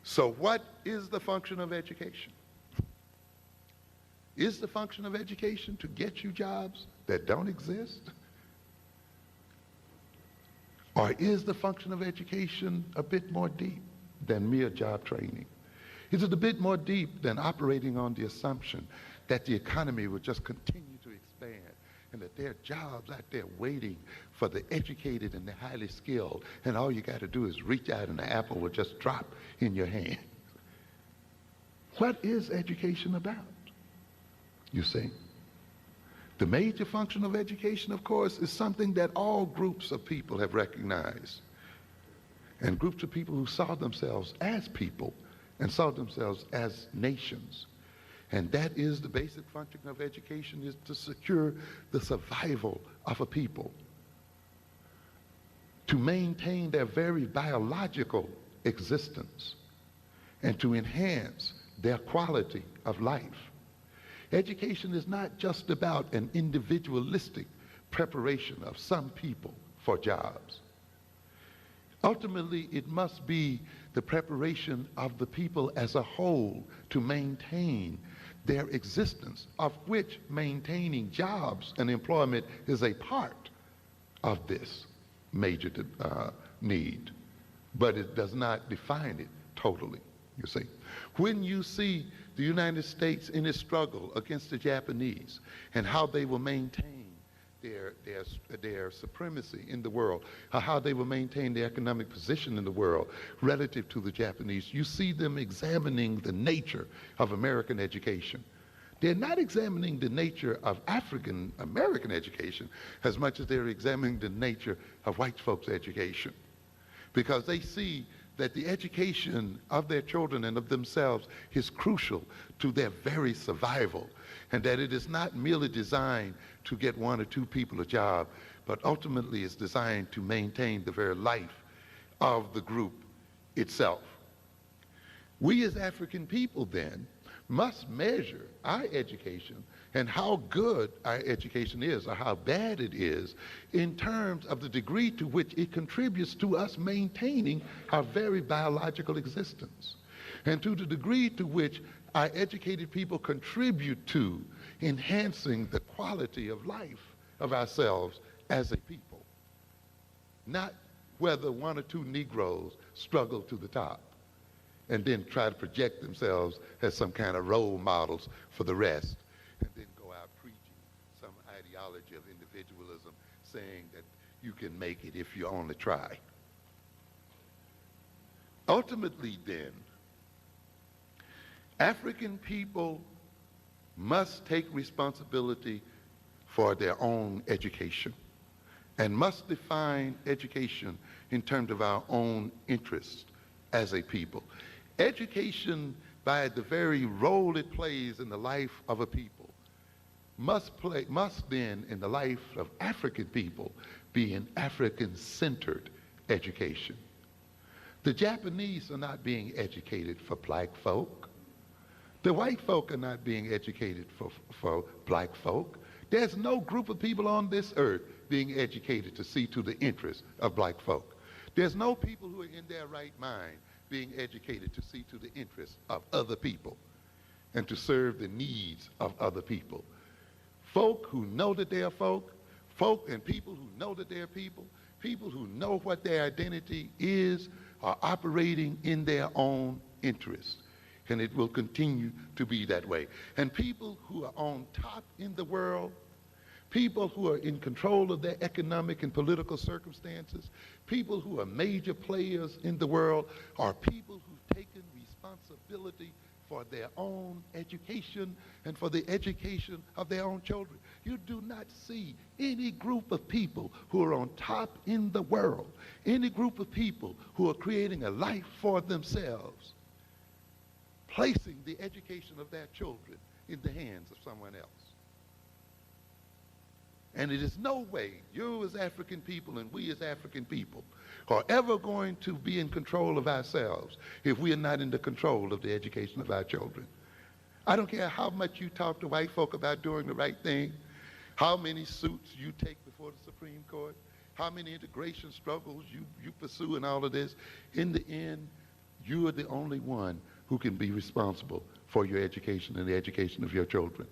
So what is the function of education? Is the function of education to get you jobs that don't exist? Or is the function of education a bit more deep than mere job training? Is it a bit more deep than operating on the assumption that the economy will just continue to expand and that there are jobs out there waiting for the educated and the highly skilled, and all you got to do is reach out and the apple will just drop in your hand? What is education about? You see? The major function of education, of course, is something that all groups of people have recognized. And groups of people who saw themselves as people and saw themselves as nations. And that is the basic function of education, is to secure the survival of a people, to maintain their very biological existence, and to enhance their quality of life. Education is not just about an individualistic preparation of some people for jobs. Ultimately, it must be the preparation of the people as a whole to maintain their existence, of which maintaining jobs and employment is a part of this major need. But it does not define it totally, you see. When you see the United States in its struggle against the Japanese and how they will maintain their supremacy in the world, how they will maintain their economic position in the world relative to the Japanese, you see them examining the nature of American education. They're not examining the nature of African American education as much as they're examining the nature of white folks' education, because they see that the education of their children and of themselves is crucial to their very survival, and that it is not merely designed to get one or two people a job, but ultimately is designed to maintain the very life of the group itself. We as African people then must measure our education and how good our education is or how bad it is in terms of the degree to which it contributes to us maintaining our very biological existence, and to the degree to which our educated people contribute to enhancing the quality of life of ourselves as a people. Not whether one or two Negroes struggle to the top and then try to project themselves as some kind of role models for the rest, and then go out preaching some ideology of individualism, saying that you can make it if you only try. Ultimately then, African people must take responsibility for their own education and must define education in terms of our own interests as a people. Education, by the very role it plays in the life of a people, must then, in the life of African people, be an African-centered education. The Japanese are not being educated for black folk. The white folk are not being educated for black folk. There's no group of people on this earth being educated to see to the interests of black folk. There's no people who are in their right mind being educated to see to the interests of other people and to serve the needs of other people. Folk who know that they are folk and people who know that they are people who know what their identity is, are operating in their own interests. And it will continue to be that way. And people who are on top in the world, people who are in control of their economic and political circumstances, people who are major players in the world, are people who've taken responsibility for their own education and for the education of their own children. You do not see any group of people who are on top in the world, any group of people who are creating a life for themselves, placing the education of their children in the hands of someone else. And it is no way you as African people and we as African people are ever going to be in control of ourselves if we are not in the control of the education of our children. I don't care how much you talk to white folk about doing the right thing, how many suits you take before the Supreme Court, how many integration struggles you pursue and all of this. In the end, You are the only one who can be responsible for your education and the education of your children.